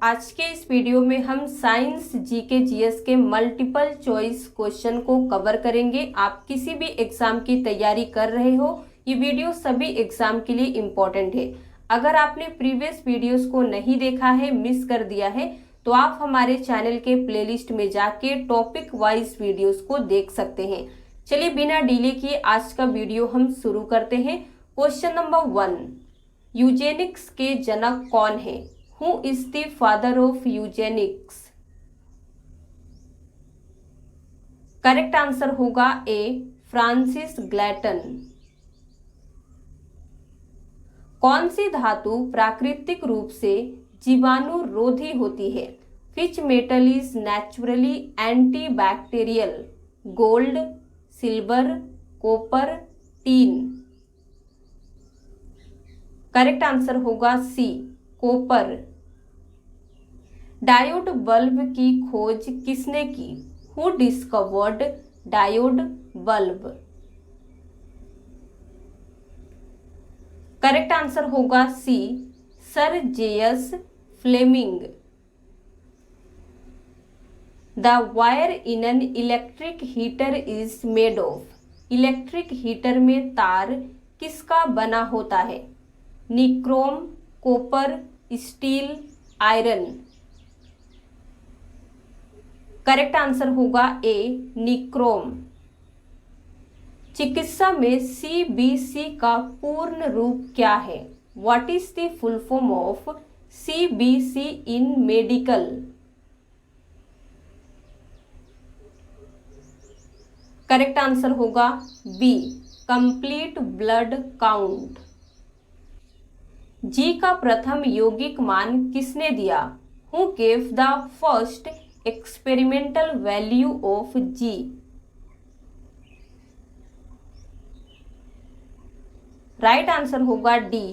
आज के इस वीडियो में हम साइंस जीके जीएस के मल्टीपल चॉइस क्वेश्चन को कवर करेंगे। आप किसी भी एग्जाम की तैयारी कर रहे हो, ये वीडियो सभी एग्जाम के लिए इम्पोर्टेंट है। अगर आपने प्रीवियस वीडियोस को नहीं देखा है, मिस कर दिया है, तो आप हमारे चैनल के प्लेलिस्ट में जाके टॉपिक वाइज वीडियोस को देख सकते हैं। चलिए बिना डिले किए आज का वीडियो हम शुरू करते हैं। क्वेश्चन नंबर 1, यूजेनिक्स के जनक कौन है? Who is the father of eugenics? Correct answer होगा ए, फ्रांसिस ग्लैटन। कौन सी धातु प्राकृतिक रूप से जीवाणुरोधी होती है? Which metal is naturally antibacterial? Gold, silver, copper, tin. Correct answer होगा सी, कॉपर। डायोड बल्ब की खोज किसने की? Who discovered diode bulb? Correct answer होगा C, sir JS Fleming. The wire in an electric heater is made of? Electric heater में तार किसका बना होता है? Nichrome, copper, steel, iron. Correct answer होगा ए, निक्रोम। चिकित्सा में सीबीसी का पूर्ण रूप क्या है? What is the full form of CBC in medical? Correct answer होगा B, complete blood count. G का प्रथम यौगिक मान किसने दिया? Who gave the first experimental value of G? Right answer होगा डी,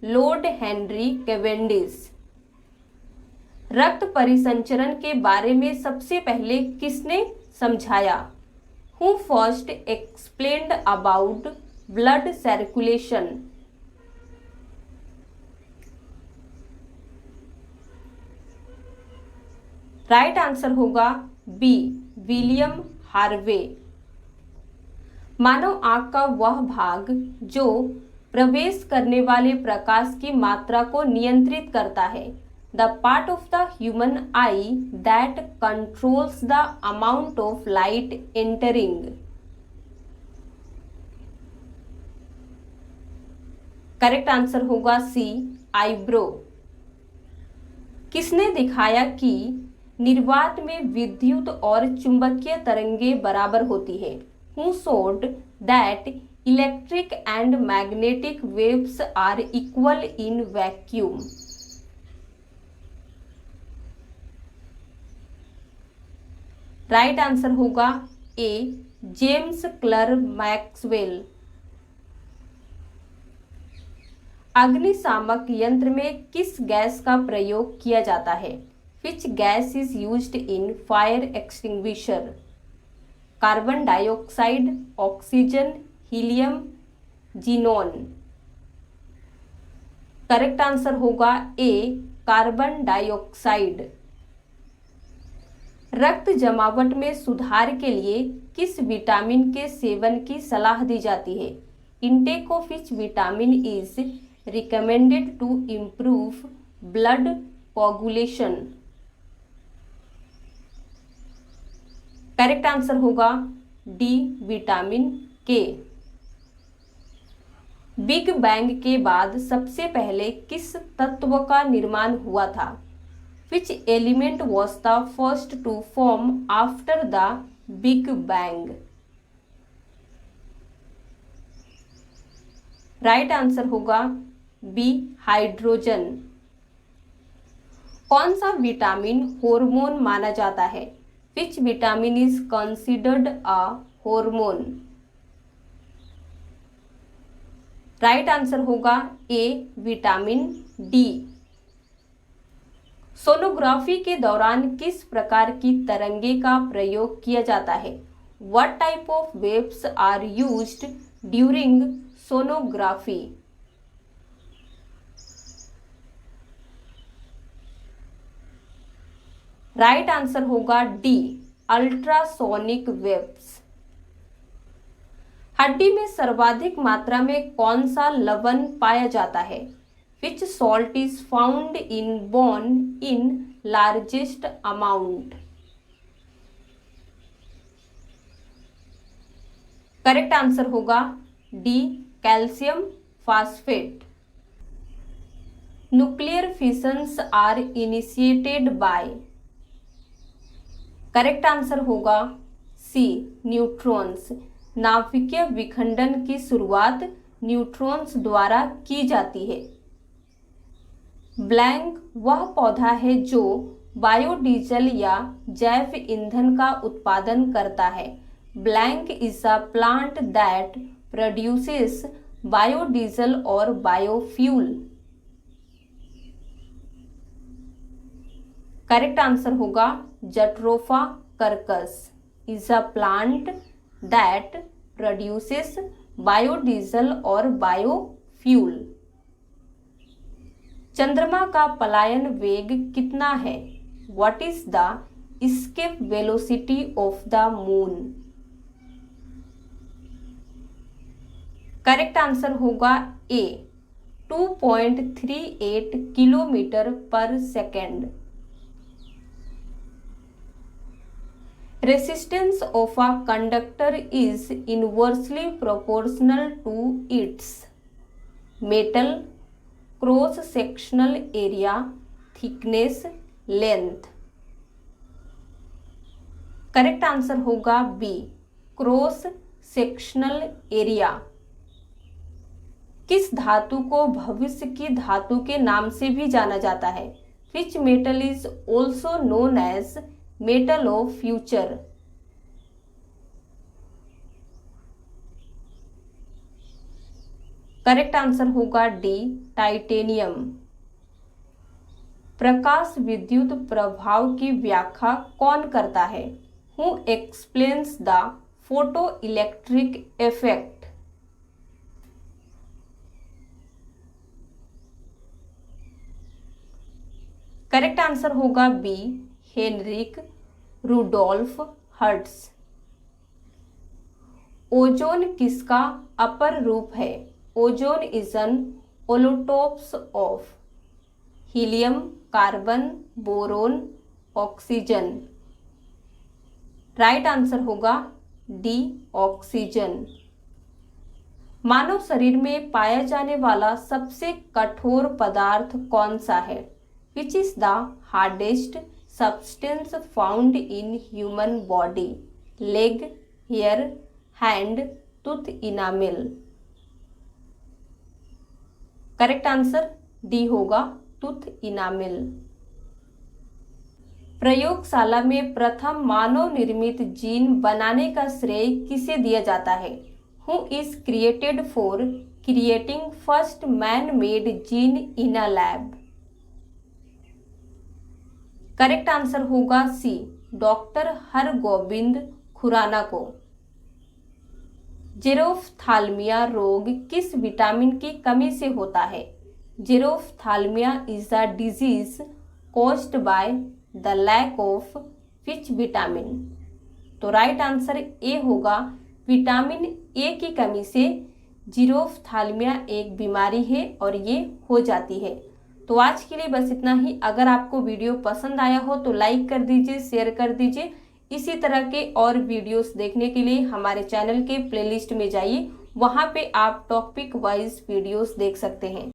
लॉर्ड हेनरी कैवेंडिश। रक्त परिसंचरण के बारे में सबसे पहले किसने समझाया? Who first explained about blood circulation? Right answer होगा बी, विलियम हार्वे। मानव आंख का वह भाग जो प्रवेश करने वाले प्रकाश की मात्रा को नियंत्रित करता है। The part of the human I that controls the amount of light entering. Correct answer होगा सी, आईब्रो। किसने दिखाया कि निर्वात में विद्युत और चुंबकीय तरंगें बराबर होती है? Who showed that electric and magnetic waves are equal in vacuum? Right answer होगा ए, जेम्स क्लर्क मैक्सवेल। अग्निशामक यंत्र में किस गैस का प्रयोग किया जाता है? Which gas is used in fire extinguisher? Carbon dioxide, oxygen, helium, xenon. Correct answer होगा ए, कार्बन डाइऑक्साइड। रक्त जमावट में सुधार के लिए किस विटामिन के सेवन की सलाह दी जाती है? Intake of which vitamin is recommended to improve blood coagulation? Correct answer होगा D, vitamin K. Big bang के बाद सबसे पहले किस तत्व का निर्माण हुआ था? Which element was the first to form after the big bang? Right answer होगा बी, हाइड्रोजन। कौन सा विटामिन हार्मोन माना जाता है? Which vitamin is considered a hormone? Right answer होगा ए, विटामिन डी। सोनोग्राफी के दौरान किस प्रकार की तरंगे का प्रयोग किया जाता है? What type of waves are used during sonography? Right answer होगा डी, अल्ट्रासोनिक वेव्स। हड्डी में सर्वाधिक मात्रा में कौन सा लवण पाया जाता है? Which salt is found in bone in largest amount? Correct answer होगा D, calcium phosphate. Nuclear fissions are initiated by? Correct answer होगा सी, न्यूट्रॉन्स। नाभिकीय विखंडन की शुरुआत न्यूट्रॉन्स द्वारा की जाती है। ब्लैंक वह पौधा है जो बायोडीजल या जैव ईंधन का उत्पादन करता है। Blank is a plant that produces biodiesel और बायोफ्यूल। करेक्ट आंसर होगा jatropha Kirkus is a plant that produces biodiesel और बायोफ्यूल। चंद्रमा का पलायन वेग कितना है? What is the escape velocity of the moon? Correct answer होगा ए, 2.38 किलोमीटर पर second. Resistance of a conductor is inversely proportional to its metal cross sectional area, thickness, length. Correct answer होगा बी, क्रॉस सेक्शनल एरिया। किस धातु को भविष्य की धातु के नाम से भी जाना जाता है? Which metal is also known as metal of future? Correct answer होगा डी, टाइटेनियम। प्रकाश विद्युत प्रभाव की व्याख्या कौन करता है? Who explains the photo electric effect? Correct answer होगा B, Heinrich Rudolf Hertz. Ozone किसका अपर रूप है? Ozone is an allotropes of helium, carbon, boron, oxygen. Right answer होगा डी, ऑक्सीजन। मानव शरीर में पाया जाने वाला सबसे कठोर पदार्थ कौन सा है? Which is the hardest substance found in human body? leg, hair, hand, tooth enamel. Correct answer D होगा, टूथ इनामिल। प्रयोगशाला में प्रथम मानव निर्मित जीन बनाने का श्रेय किसे दिया जाता है? Who is created for creating first man made gene in a lab? Correct answer होगा सी, डॉक्टर हरगोबिंद खुराना को। जेरोफ्थाल्मिया रोग किस विटामिन की कमी से होता है? Xerophthalmia is a disease caused by the lack of which vitamin? तो राइट आंसर ए होगा, विटामिन ए की कमी से जेरोफ्थाल्मिया एक बीमारी है और ये हो जाती है। तो आज के लिए बस इतना ही। अगर आपको वीडियो पसंद आया हो तो लाइक कर दीजिए, शेयर कर दीजिए। इसी तरह के और वीडियोस देखने के लिए हमारे चैनल के प्लेलिस्ट में जाइए, वहां पे आप टॉपिक वाइज वीडियोस देख सकते हैं।